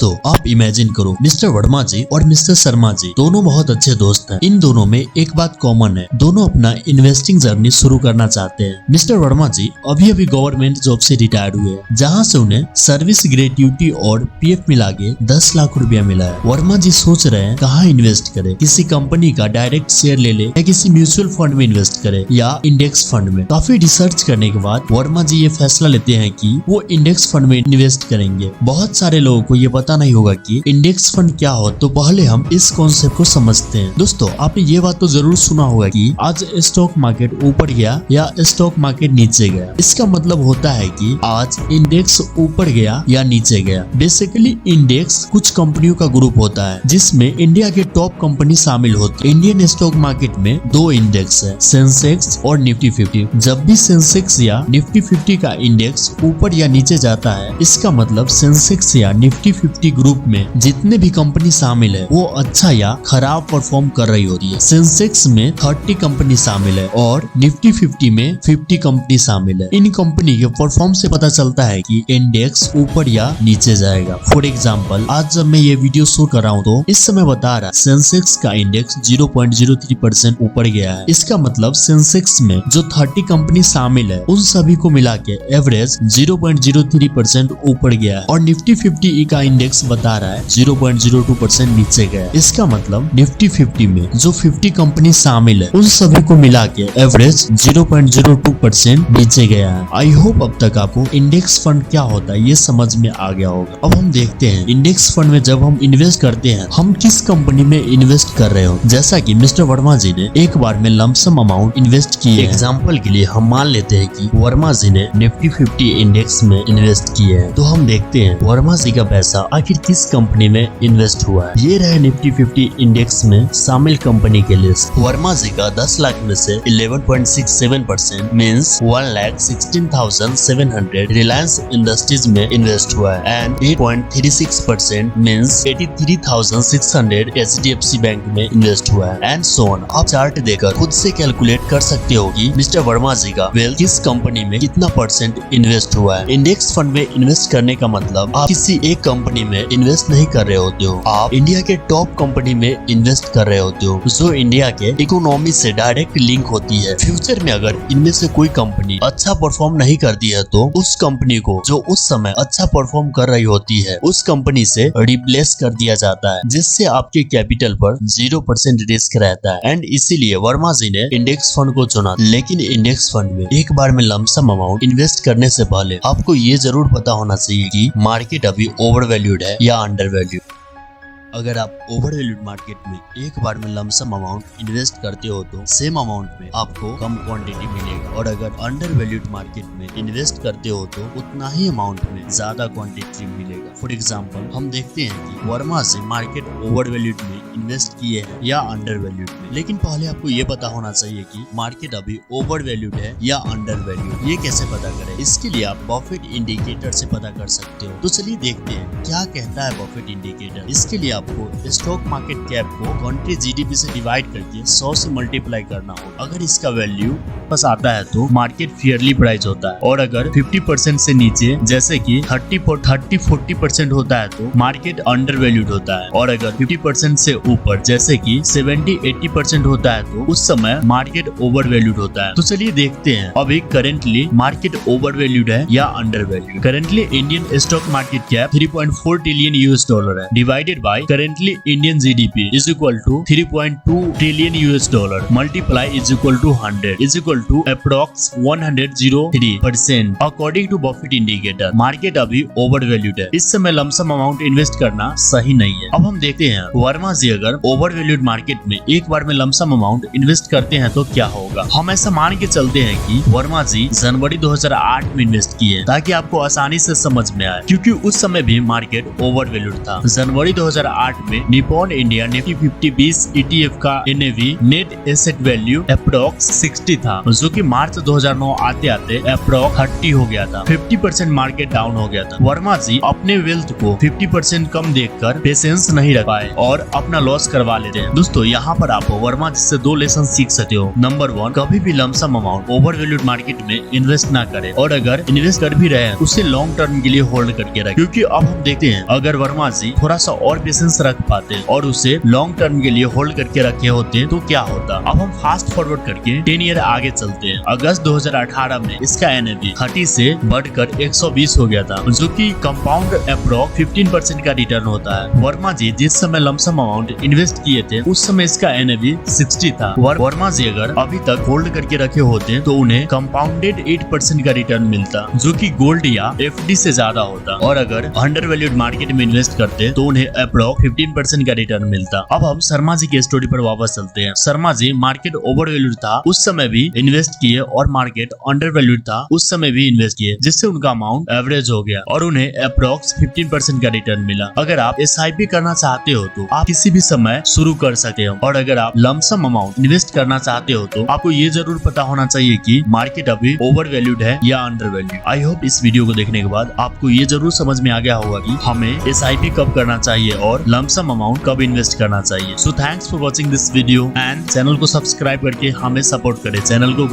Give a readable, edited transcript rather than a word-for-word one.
तो आप इमेजिन करो, मिस्टर वर्मा जी और मिस्टर शर्मा जी दोनों बहुत अच्छे दोस्त हैं। इन दोनों में एक बात कॉमन है, दोनों अपना इन्वेस्टिंग जर्नी शुरू करना चाहते हैं। मिस्टर वर्मा जी अभी अभी गवर्नमेंट जॉब से रिटायर्ड हुए हैं, जहां से उन्हें सर्विस ग्रेट्युटी और पीएफ मिला के 10 लाख रुपया मिला है। वर्मा जी सोच रहे हैं कहाँ इन्वेस्ट करें, किसी कंपनी का डायरेक्ट शेयर ले ले या किसी म्यूचुअल फंड में इन्वेस्ट करें या इंडेक्स फंड में। काफी रिसर्च करने के बाद वर्मा जी ये फैसला लेते हैं कि वो इंडेक्स फंड में इन्वेस्ट करेंगे। बहुत सारे लोगों को ये पता नहीं होगा कि इंडेक्स फंड क्या हो, तो पहले हम इस कॉन्सेप्ट को समझते हैं। दोस्तों आपने ये बात तो जरूर सुना होगा कि आज स्टॉक मार्केट ऊपर गया या स्टॉक मार्केट नीचे गया। इसका मतलब होता है कि आज इंडेक्स ऊपर गया या नीचे गया। बेसिकली इंडेक्स कुछ कंपनियों का ग्रुप होता है जिसमें इंडिया के टॉप कंपनी शामिल होती है। इंडियन स्टॉक मार्केट में 2 इंडेक्स है, सेंसेक्स और निफ्टी 50। जब भी सेंसेक्स या निफ्टी 50 का इंडेक्स ऊपर या नीचे जाता है, इसका मतलब सेंसेक्स या निफ्टी 50 ग्रुप में जितने भी कंपनी शामिल है वो अच्छा या खराब परफॉर्म कर रही होती है। सेंसेक्स में 30 कंपनी शामिल है और निफ्टी 50 में 50 कंपनी शामिल है। इन कंपनी के परफॉर्म से पता चलता है कि इंडेक्स ऊपर या नीचे जाएगा। फॉर एग्जांपल आज जब मैं ये वीडियो शूट कर रहा हूँ तो इस समय बता रहा है सेंसेक्स का इंडेक्स 0.03% ऊपर गया है। इसका मतलब सेंसेक्स में जो 30 कंपनी शामिल है उन सभी को मिला के एवरेज 0.03% ऊपर गया है और निफ्टी 50 का इंडेक्स बता रहा है 0.02% नीचे गया। इसका मतलब निफ्टी 50 में जो 50 कंपनी शामिल है उन सभी को मिला के एवरेज 0.02% नीचे गया है। आई होप अब तक आपको इंडेक्स फंड क्या होता है ये समझ में आ गया होगा। अब हम देखते हैं इंडेक्स फंड में जब हम इन्वेस्ट करते हैं हम किस कंपनी में इन्वेस्ट कर रहे हो। जैसा कि मिस्टर वर्मा जी ने एक बार में लमसम अमाउंट इन्वेस्ट किए। एग्जाम्पल के लिए हम मान लेते हैं कि वर्मा जी ने निफ्टी 50 इंडेक्स में इन्वेस्ट किए हैं, तो हम देखते हैं वर्मा जी का पैसा आखिर किस कंपनी में इन्वेस्ट हुआ है। ये रहे निफ्टी 50 इंडेक्स में शामिल कंपनी के लिस्ट। वर्मा जी का 10 लाख में से 11.67% मींस 1,16,700 रिलायंस इंडस्ट्रीज में इन्वेस्ट हुआ है एंड 8.36% मींस 83,600 HDFC बैंक में इन्वेस्ट हुआ है एंड सो ऑन। आप चार्ट देखकर खुद से कैलकुलेट कर सकते हो कि मिस्टर वर्मा जी का वेल्थ किस कंपनी में कितना परसेंट इन्वेस्ट हुआ है। इंडेक्स फंड में इन्वेस्ट करने का मतलब आप किसी एक कंपनी में इन्वेस्ट नहीं कर रहे होते हो, आप इंडिया के टॉप कंपनी में इन्वेस्ट कर रहे होते हो जो इंडिया के इकोनॉमी से डायरेक्ट लिंक होती है। फ्यूचर में अगर इनमें से कोई कंपनी अच्छा परफॉर्म नहीं करती है तो उस कंपनी को जो उस समय अच्छा परफॉर्म कर रही होती है उस कंपनी से रिप्लेस कर दिया जाता है, जिससे आपके कैपिटल पर 0% रिस्क रहता है एंड इसीलिए वर्मा जी ने इंडेक्स फंड को चुना। लेकिन इंडेक्स फंड में एक बार में लमसम अमाउंट इन्वेस्ट करने से पहले आपको ये जरूर पता होना चाहिए कि मार्केट अभी ओवर वैल्यूड है या अंडर वैल्यूड। अगर आप ओवर वैल्यूड मार्केट में एक बार में लमसम अमाउंट इन्वेस्ट करते हो तो सेम अमाउंट में आपको कम क्वांटिटी मिलेगा और अगर अंडर वैल्यूड मार्केट में इन्वेस्ट करते हो तो उतना ही अमाउंट में ज्यादा क्वांटिटी मिलेगा। फॉर एग्जांपल हम देखते हैं कि वर्मा से मार्केट ओवर वैल्यूड में इन्वेस्ट किए हैं या अंडर वैल्यूड में। लेकिन पहले आपको ये पता होना चाहिए कि मार्केट अभी ओवर वैल्यूड है या अंडर वैल्यूड। ये कैसे पता करें, इसके लिए आप बफेट इंडिकेटर से पता कर सकते हो। तो चलिए देखते हैं क्या कहता है बफेट इंडिकेटर। इसके लिए आपको स्टॉक मार्केट कैप को कंट्री जीडीपी से डिवाइड करके 100 से मल्टीप्लाई करना होगा। अगर इसका वैल्यू बस आता है तो मार्केट फेयरली प्राइस होता है और अगर 50% से नीचे जैसे कि 30-40% होता है तो मार्केट अंडर वैल्यूड होता है और अगर 50% से ऊपर जैसे कि 70-80% होता है तो उस समय मार्केट ओवर वैल्यूड होता है। तो चलिए देखते हैं अभी करेंटली मार्केट ओवर वैल्यूड है या under valued. Currently Indian stock market cap 3.4 trillion $, है divided by currently Indian GDP is equal to 3.2 trillion $, multiply is equal to 100 is equal to approx 103%। According to Buffett indicator market अभी over valued है। इस समय lump sum amount invest करना सही नहीं है। अब हम देखते हैं वर्मा जी अगर ओवर वैल्यूड मार्केट में एक बार में लमसम अमाउंट इन्वेस्ट करते हैं तो क्या होगा। हम ऐसा मान के चलते हैं कि वर्मा जी जनवरी 2008 में इन्वेस्ट किए ताकि आपको आसानी से समझ में आए, क्योंकि उस समय भी मार्केट ओवर वैल्यूड था। जनवरी 2008 में निप्पॉन इंडिया निफ्टी 50 20 ETF का NAV net asset value approx 60 था, जो कि मार्च 2009 आते आते अप्रॉक्स 30 हो गया था। 50% मार्केट डाउन हो गया था। वर्मा जी अपने वेल्थ को 50% कम देखकर पेशेंस पेशेंस नहीं रख पाए और अपना लॉस करवा लेते हैं। दोस्तों यहाँ पर आप वर्मा जी से 2 लेसन सीख सकते हो। नंबर 1, कभी भी lump sum amount over valued market में इन्वेस्ट ना करें, और अगर इन्वेस्ट कर भी रहे हैं उसे लॉन्ग टर्म के लिए होल्ड करके रखें। क्योंकि अब हम देखते हैं अगर वर्मा जी थोड़ा सा और पेशेंस रख पाते और उसे लॉन्ग टर्म के लिए होल्ड करके रखे होते तो क्या होता। अब हम फास्ट फॉरवर्ड करके 10 ईयर आगे चलते हैं। अगस्त 2018 में इसका NAV 30 से बढ़कर 120 हो गया था, जो कि कंपाउंड अप्रोक्स 15% का रिटर्न होता है। वर्मा जी जिस समय लमसम अमाउंट इन्वेस्ट किए थे उस समय इसका NAV 60 था। वर्मा जी अगर अभी तक होल्ड करके रखे होते तो उन्हें कंपाउंडेड 8% का रिटर्न मिलता, जो कि गोल्ड या FD से ज्यादा होता। और अगर अंडर वैल्यूड मार्केट में इन्वेस्ट करते तो उन्हें अप्रोक्स 15% का रिटर्न मिलता। अब हम शर्मा जी के स्टोरी पर वापस चलते हैं। Sharma ji market over valued था उस समय भी इन्वेस्ट किए और मार्केट अंडर वैल्यूड था उस समय भी इन्वेस्ट किए, जिससे उनका अमाउंट एवरेज हो गया और उन्हें अप्रोक्स 15% का रिटर्न मिला। अगर आप SIP करना चाहते हो तो आप किसी भी समय शुरू कर सकते हो, और अगर आप लमसम अमाउंट इन्वेस्ट करना चाहते हो तो आपको ये जरूर पता होना चाहिए कि मार्केट अभी ओवर वैल्यूड है या अंडर वैल्यूड। आई होप इस वीडियो को देखने के बाद आपको ये जरूर समझ में आ गया होगा कि हमें SIP कब करना चाहिए और लमसम अमाउंट कब इन्वेस्ट करना चाहिए। So thanks for watching this video and channel को सब्सक्राइब करके हमें सपोर्ट करें। चैनल को